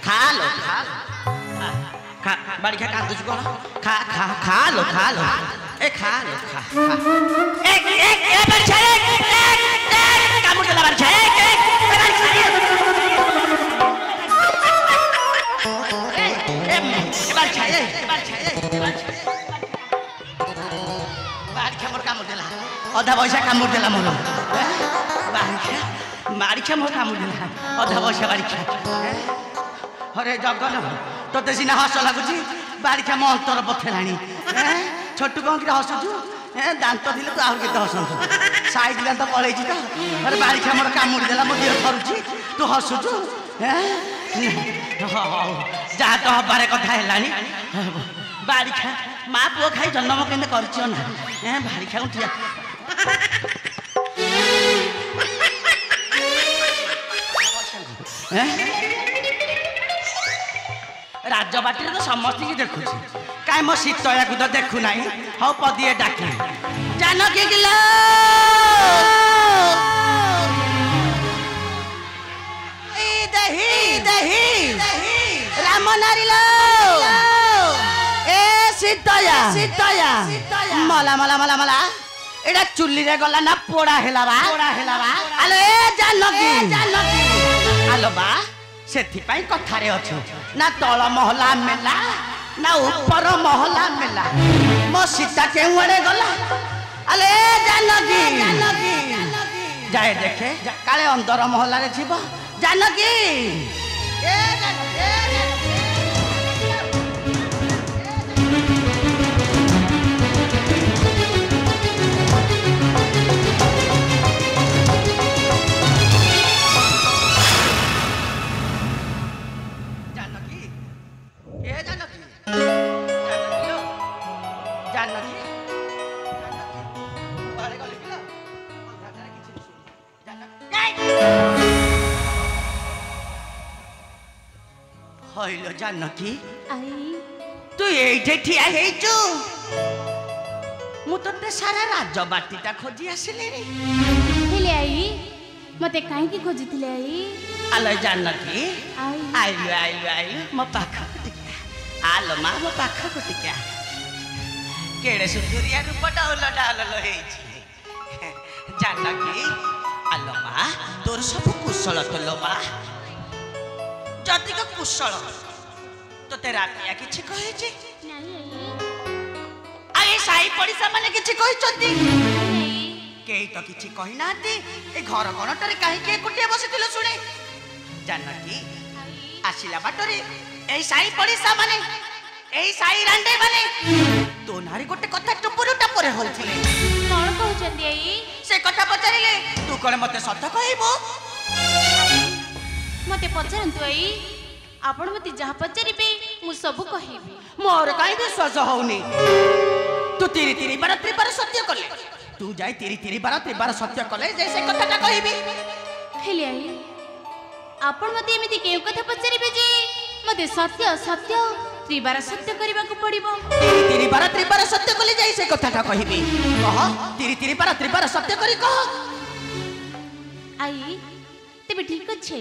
खा लो खा बाड़ी खा कांदुच को खा खा खा लो ए खा लो खा एक बच्चा एक कामुट देला बच्चा एक बाड़ी मोर कामुट देला अधा पैसा कामुट देला मोर बाड़ी मोर कामुट देला अधा पैसा बाड़ी अरे जगन तोते सीना हस लगुच बाड़ी मो अंतर पथेलाणी छोटू कौन कि हसुचु दांत थे तो आहर के हसतु साइड दांत पलैची तो अरे बाड़ी मोर कामुड़ी देला मो देह थरुची तू हसुचु जहाँ तो हबार कथा है बाड़ी माँ पुओ खाई जन्म केंद्र कर बाड़ी उठिया राजबाटी तो समस्त की देखु कहीं मो शीतया को तो देखु ना हाँ पदिए डाके जानकी किलो दही दही राम नारी लो ए शीतया शीतया मला मला मला मला एटा चुल्ली रे गला ना पोड़ा हेला बा आलो ए जानकी आलो बा सेथिपाई कथारे अच्छु ना तल महला मेला ना ऊपर महला मेला मो सीता केउड़े गला अले जानकी जाए देखे काले अंदर महला रे जीव जानकी हइलो जानकी तू एठे ठिया हेचु मु तते सारा राजबाटीटा खोजी आसिले रे हेले आई मते काहे की खोजिथिले आई आलो जानकी आइलो मो पाखा टिका आलो मा मो पाखा टिका केड़े सुंदरिया रूप डाउल हेछि जानकी आलो मा तोर सब कुशल तो लो मा जतिक कुशल तो तेरा रातिया किछि कहे छी आए साई पड़िसा माने किछि कहि चंदी केई तो किछि कहि नाती ए घर कोनटरे काहे के कुटिया बसिथिलो सुने जानकी आसिला बाटरे ए साई पड़िसा माने ए साई रांडे माने तो नारी गोटे कथा टुपुरु टपरे होलथिले कोन कहउ चंदी आई से कथा पचारिले तू कोन मते सत्य कहइबो मते पचारंतु आई आपण मते जहा पचारिबे मु सब कहिबी मोर काई विश्वास होउनी तू तिरी तिरी बार त्रिबार सत्य कले तू जाई तिरी तिरी बार त्रिबार सत्य कले जैसे कथाटा कहिबी हेले आई आपण मते एमिति केउ कथा पचारिबे जे मते सत्य सत्य त्रिबार सत्य करबा को पड़िबो तिरी बार त्रिबार सत्य कले जैसे कथाटा कहिबी कह तिरी तिरी बार त्रिबार सत्य करी कह आई तेबे ठीक अछि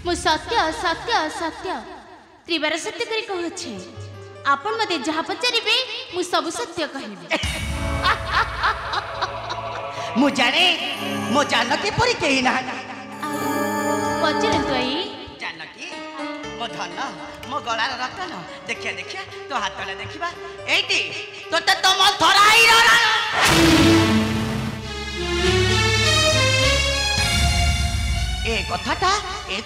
मु सत्य सत्य सत्य त्रिबार सत्य करी कहछे आपण मते जहा पचारिबे मु सब सत्य कहिबे मु जानकी परी केही ना पचारंतु आई जानकी मो धन मो गलार रतन देखिया तो हाथले देखिबा एठी तोते तम थराई रा ए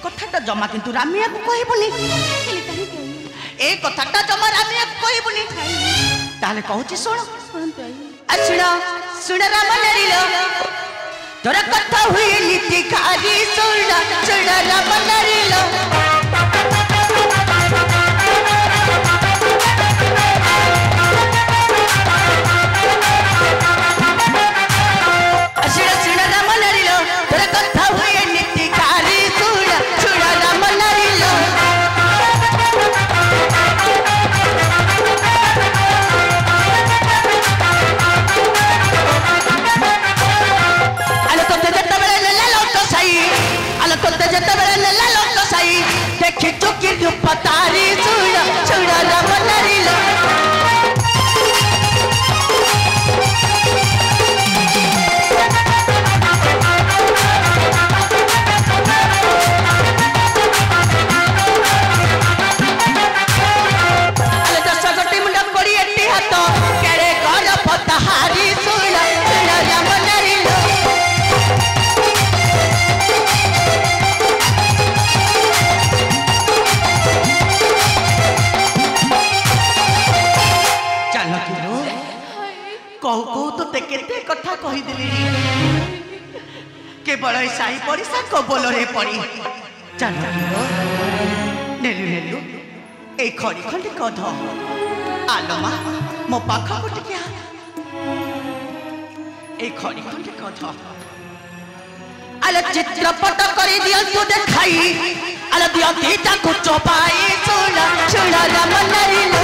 कथाटा जमा किंतु रामिया को कहबुनी ए कथाटा जमा रामिया को कहबुनी ताले कहूची सुन सुन राम नारीलो तोरा कथा हुई नीति खारी सुन राम नारीलो Te दुपतारी चूड़ा चूड़ा रमनारी लो केते कथा कहि दिली केवल साई पड़िसा कबल रे पड़ी चल नेलु नेलु ए खड़ी खंडी कध आलमा मो पाख टिके ए खड़ी खंडी कध आले चित्रपट करी दियंतु देखाई आले दियंती ताकु चपाई चूड़ा चूड़ा रमनारी लो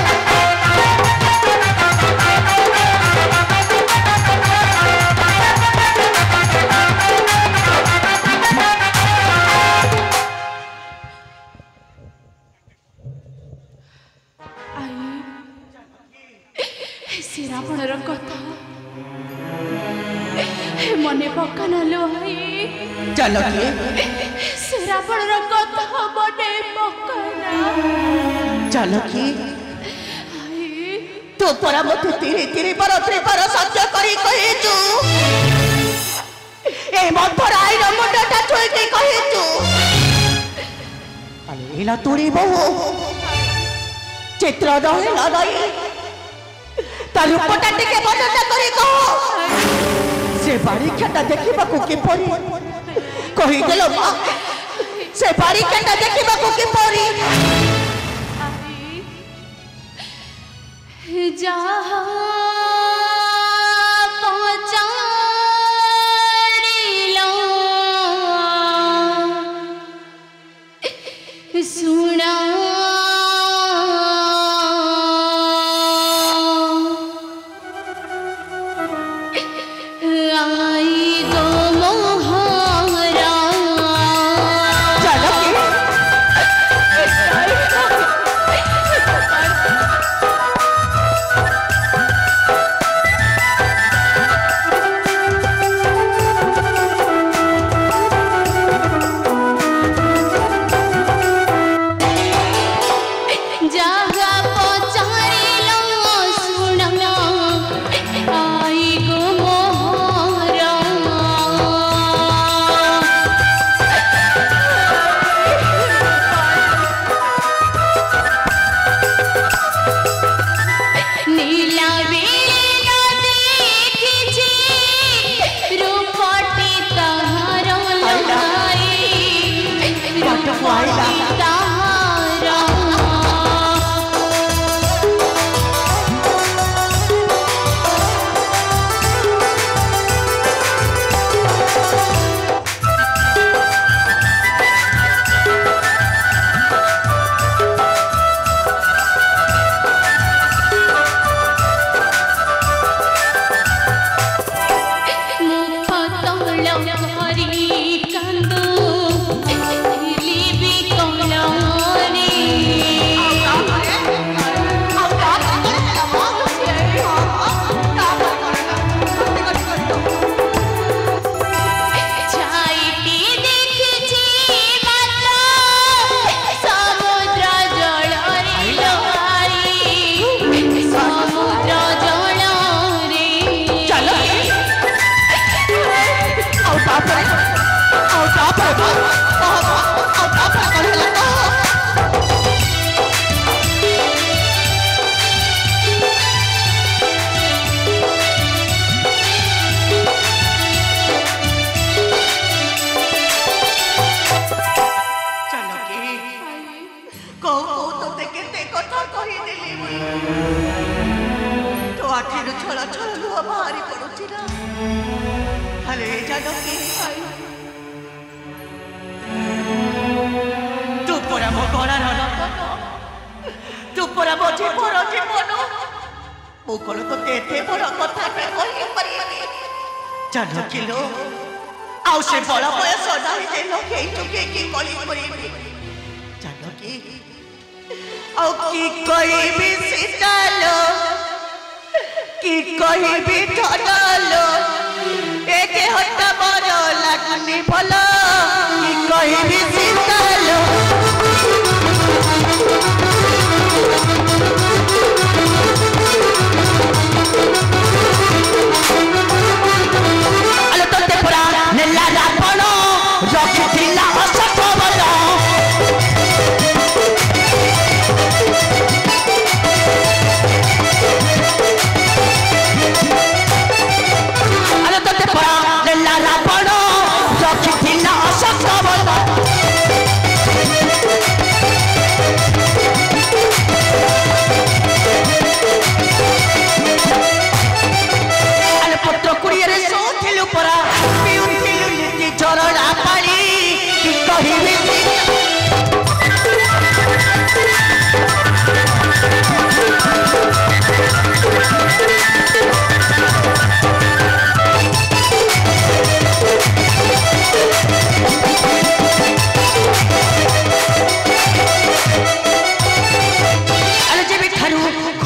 रावणर कथा मने पकाना लो भाई चलो से रावणर कथा मने पकाना चलो कि तू परा मते तेरे तेरे पर सत्य करी कहिचु ए मधुराई र मुंडटा छुई कहिचु अरे इला तोरी बहु चित्र दहे न दई रूपटा टिके वर्णना करी कह से बारीखाटा देखा किपरी कहीदेल से बारीखाटा देखा किपरी जहाँ सुना की कोई भी सीतालो की कोई भी धरलो एक हटा बड़ लगनी भलो की कोई भी सीतालो अलो तो ते पुरा नेला रावण रखिथिला अशोक बल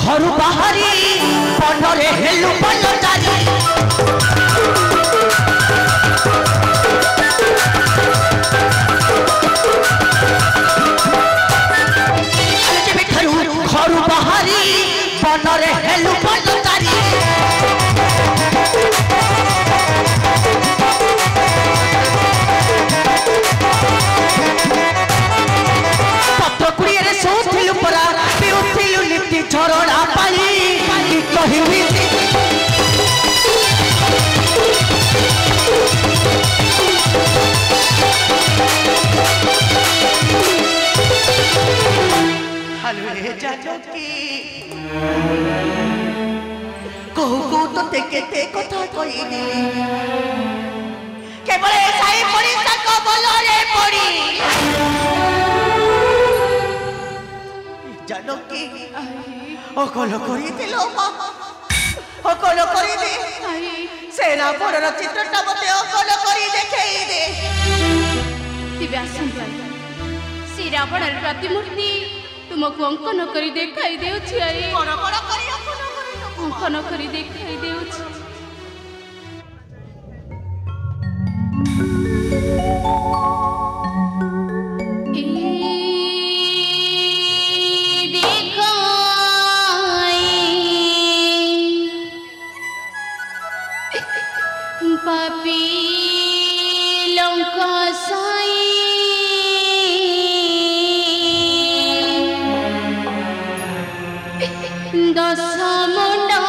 घर बाहरी बनरे हेलु बलचारी घर बाहरी बनरे हेलु बलचारी पत्र कुड़िए सोथिलु परा पिउथिलु नीति झरड़ा पाई कहिबी हलवे जानकी कहू तो केते कथा कहिनी केवल साई पड़ी तक बोलरे पड़ी जानकी अकल करी दिलो अकल करी दे सेना बड़र चित्रटा मते अकल करी देखेई दे दिव्या सुंदर श्री रावण प्रतिमूर्ति तुमको अंकन करी देखाई देउछि आई बड़ बड़ करी अंकन करी देखाई देउछि पापी लंका साई दस मुंडा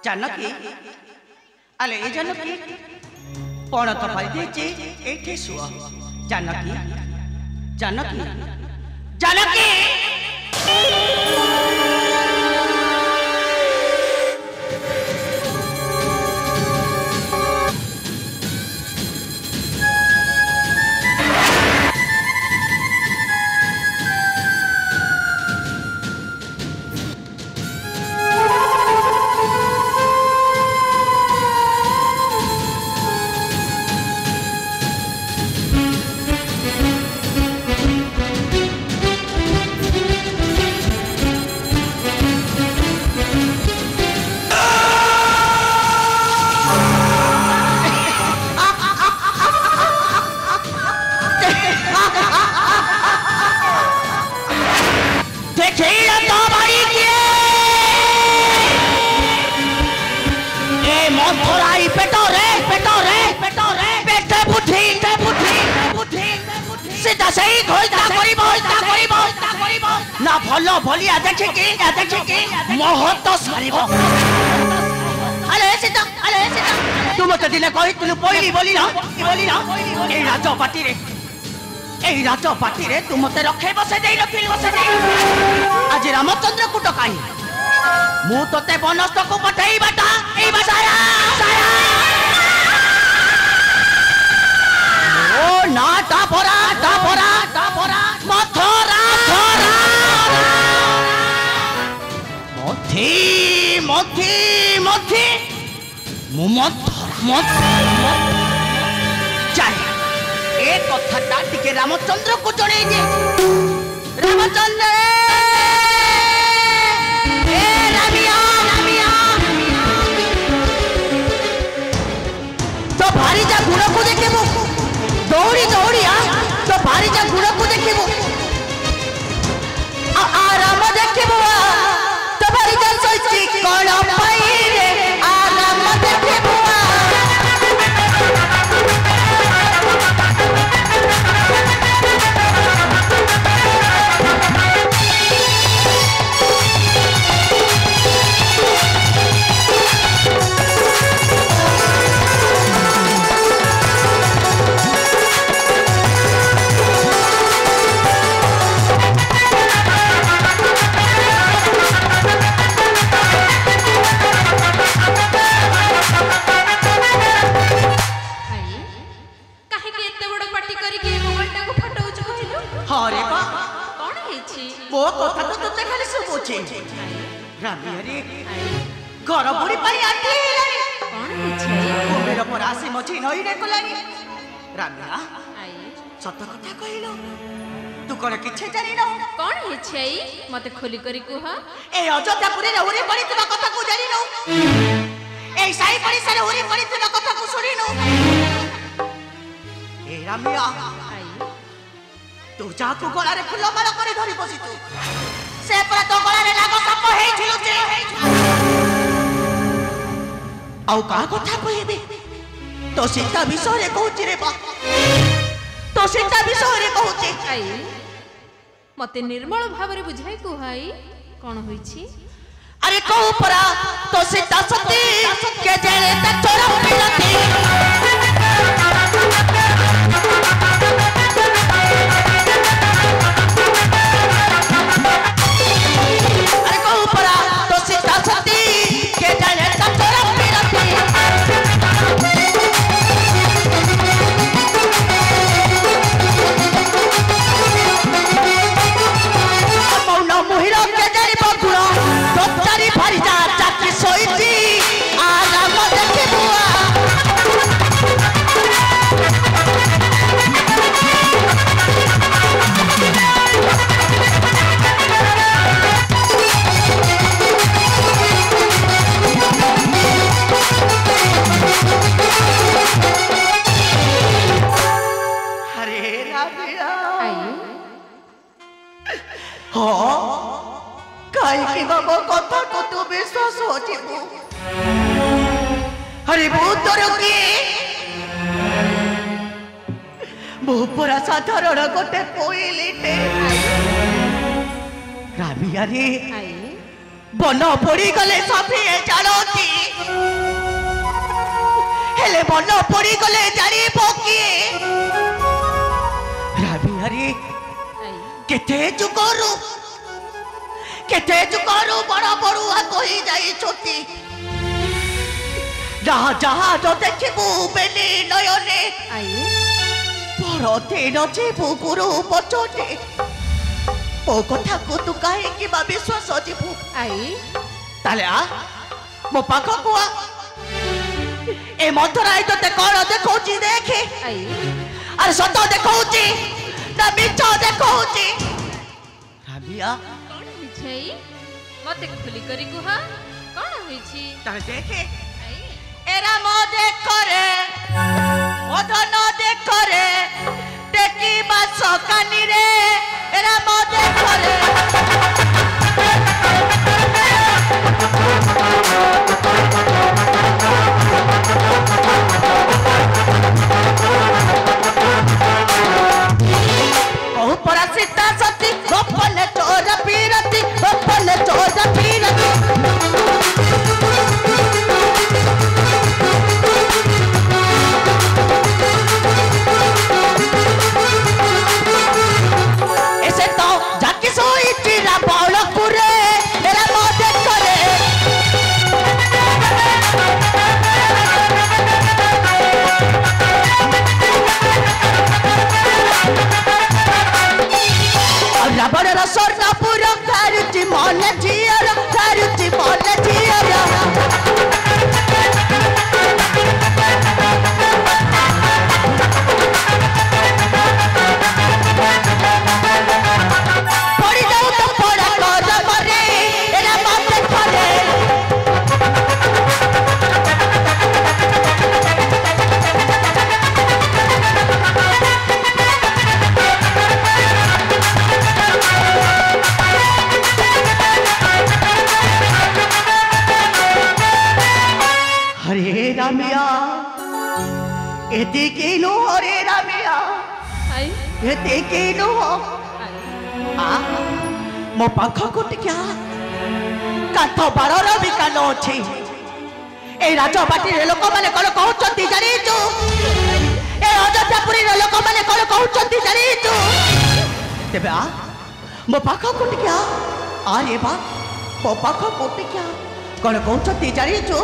जानकी आले ए जानकी पण तो पाई देचे एठी सुआ जानकी जानकी जानकी ना भलो भलिया देखे के महत सारिबो अरे सीता तू मते दिने कहि तू पइली बोली ना ए राजपाटी रे तू मते रखे बसे देई आज रामचंद्र को टकाई मु तते बनस्थ को पठाई बाटा ए बसाया ओ ना टापरा मथरा मथी चाहे ए कथा टिके रामचंद्र को जड़े दे रामचंद्र तो भारी जा गुण को देखिबो दौड़ी आ तो भारी जा गुण को देखिबो आराम देखिबो तो भारी जा सोची कोन पाई रे आराम देखिबो वो कथा तो तते खाली सुबुची रामी हरी घर बुड़ी पाई आती कौन होछे ओ मेरा परासी मची नई रे कोलानी रामिया सत कथा कहिलो तू कोन किछे जानि न कौन होछे मते खोली करी कुह ए अयोध्यापुरी रे उरी पड़ी तबा कथा को जानि न ए साई पड़ी सारे उरी पड़ी तबा कथा को सुनी न ए रामिया तू जाकू गला रे फुल माला करे धरी बसी तू से पर तो गला रे लाग साप हेई थिलु जे आउ का कथा कहिबे तो सीता विषय रे कहूची रे बा तो सीता विषय रे कहूची आई मते निर्मल भाव रे बुझाई को भाई कोन होईची अरे कहू परा तो सीता सती के जेरे त तोरा मिलती कथा को तू विश्वास हो अरे बहुत बहुपुरा साधारण गोटे कोइलीटे रामिया रे बन पोड़ी गले सभी जानती हेले बन पोड़ी गले जानी किए राबिहारी केते जुगरू बड़ा बड़ुआ कही जाई छोटी जहाँ जहाँ जो देखिबू बेली नयने परते नजीबू गुरु बचने मो कथा को तू कहीं विश्वास जीवू ताले आ मो पाख को आ ए मधुराई तो कौन देखौची देखे अरे सत देखौची ना मिछ देखौची राबिया मते खुली करी कुहा कोन होईची ताले देखे एरा मो देखरे ओधन देखरे देखी बास कानी रे एरा मो देखरे बहु परा सीता सती गोपन चोर पीरती गोपन चोर पीरती रावण स्वर्णपुर धारुची मन झियर धारुची मन झियर पड़ी जाऊ तो पड़ा कर मरे एरा मते करे हरे रामिया एते के नो हरे रामिया एते के नो आ मो पाख को टिका काठ बारर विकान अछि ए राजबाटी रे लोक माने कोन कहउचंती जानी तू ए अयोध्यापुरी रे लोक माने कोन कहउचंती जानी तू तेबे आ मो पाख को टिका अरे बा मो पाख को टिका कोन कहउचंती जानी तू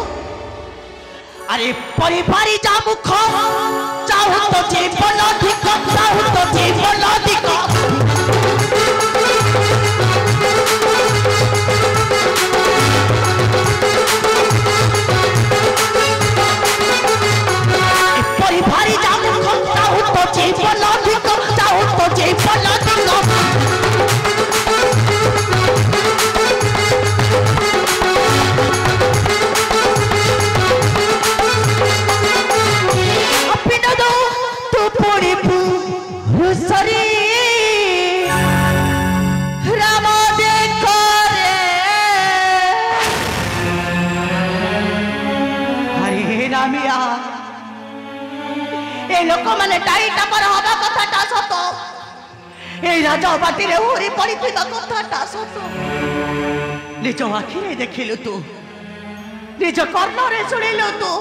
अरे परिवारी जा मुख चाहू तो जीवन अधिक चाहू तो जीवन अधिक परिवारी जा मुख चाहू तो जीवन अधिक चाहू तो जीवन अधिक राम देखरे हरे रामिया ए लोक माने टाइटा पर हवा कथाटा सत ए राजबाटी रे उरी पड़ी कथाटा सत निज आखिरे देखिलु तू निज कर्ण रे सुनिलु तू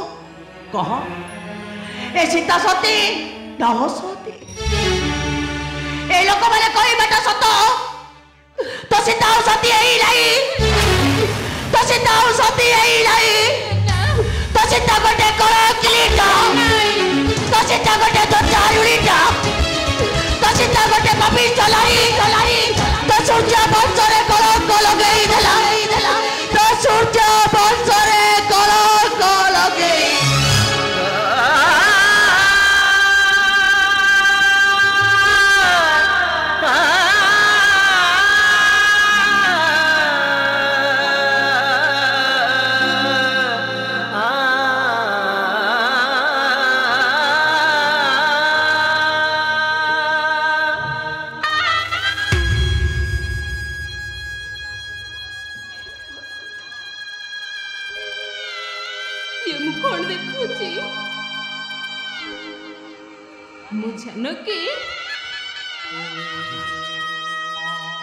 कह ए सीता सती न सती ए लोक माने कहि बेटा सत तो सीता सती एई लाई तो सीता सती एई लाई तो सीता गोटे कळ किलीटा तो सीता गोटे तो चारुलीटा तो सीता गोटे कपी चलाई तो सूर्य वंशरे कलंक लगेई देला तो सूर्य वंशरे कलंक लगेई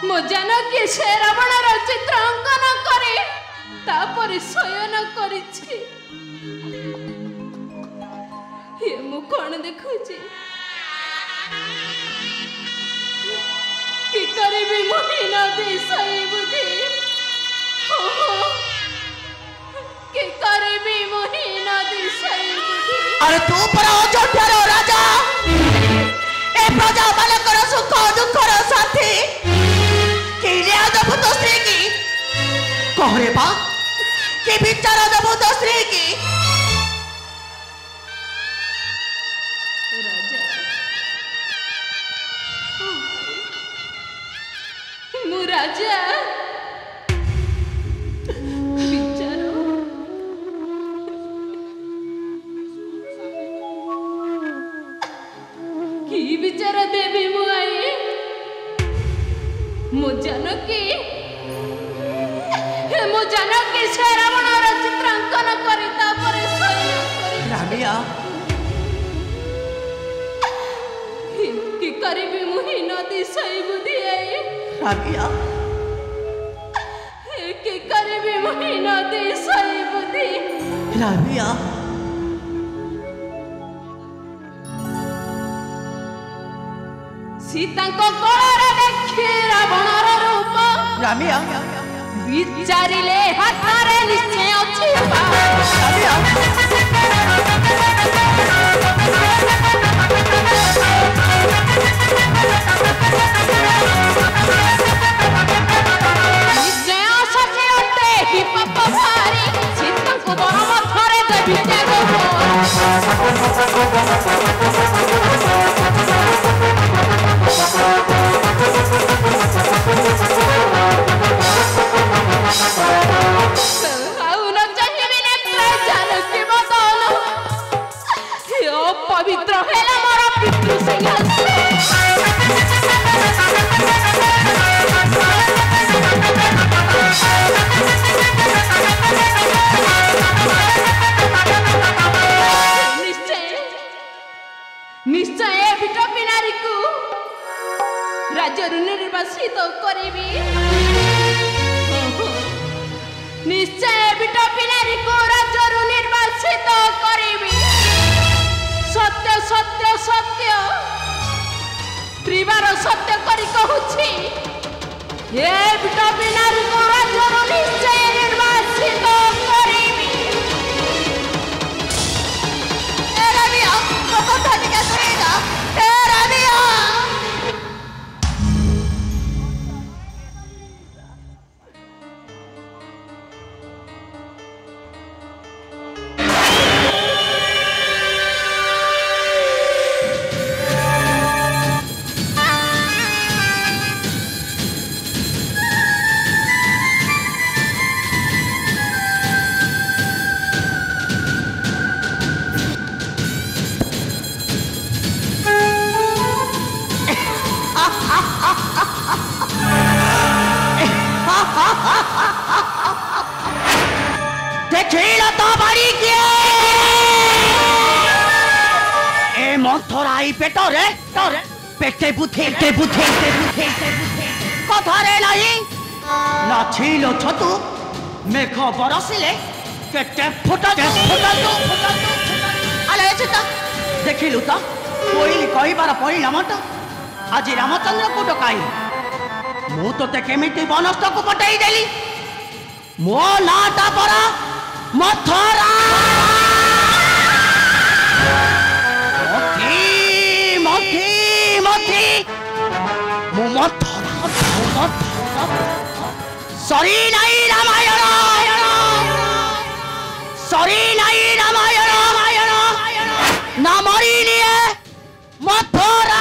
मो जानकी से रावणर चित्र अंकन करे तापर शयन करिछि ये मु कोन देखुछि कि करबी मोहिन दिसई बुद्धि कि करबी मोहिन दिसई बुद्धि अरे तू पर अयोध्यार राजा ए प्रजा मानकर सुख दुखर साथी कि न्याय देबु तो स्त्री की कहरे बा कि विचार देबु तो स्त्री की राजा मु राजा विचारो की विचार देवी मु आई मो जानकी से रावणर चित्रांकन करी तापरे शयन करी रामिया कि करबी मुहि नदी सई बुद्धि आई रामिया कि करबी मुहि नदी सई बुद्धि रामिया सीता को कोळरे देखि रावणर रूप रामिया विचारिले हाथरे निश्चय अछि रामिया निश्चय सचे अटे हि पाप भारी सीता को बर मथरे देबि त्याग पवित्र हेला मोर पितृ निश्चय विटपी नारी को राज्य निर्वासित करेबी निश्चय विटपी नारी को राज्य निर्वासित करेबी सत्य सत्य सत्य त्रिवार सत्य करी कहूछि ये विटपी नारी को राज्य निश्चय निर्वासित करेबी ए रामिया कथा टिके सुनेगा ए रामिया देखिला तो बारी के ए मथराई पेटरे तोरे पेटे बुथे कथारे नहीं नाछिलो छतु मेघ बरसिले केटे फुटा अले चिता देखिलु तो कोइली कहिबार परिणामटा आज रामचंद्र को डकाई मु तो केमिति बनस्थ को पटाई देली मो नाटा परा मथरा मथी मु मथरा सरी नहीं रामायण सरी नहीं रामायण ना मरी निये मथरा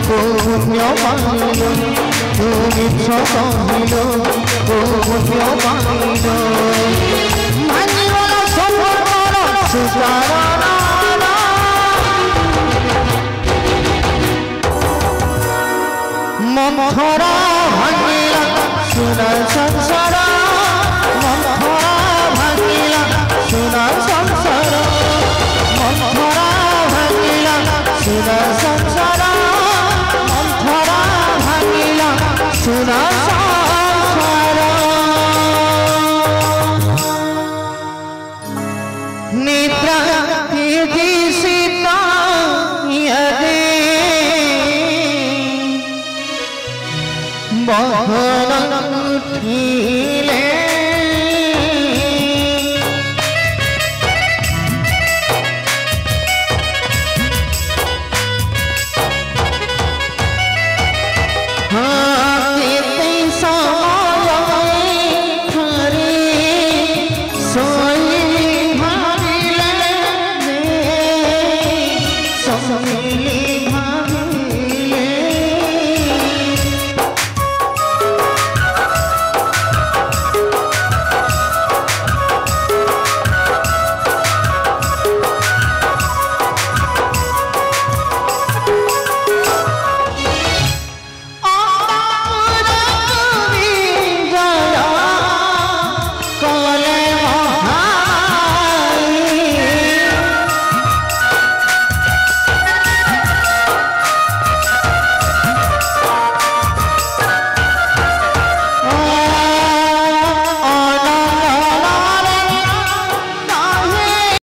पुण्य তুমি সহিল পুণ্য পাইল মানিবল সম্পর্ক সুচারণ মন্থর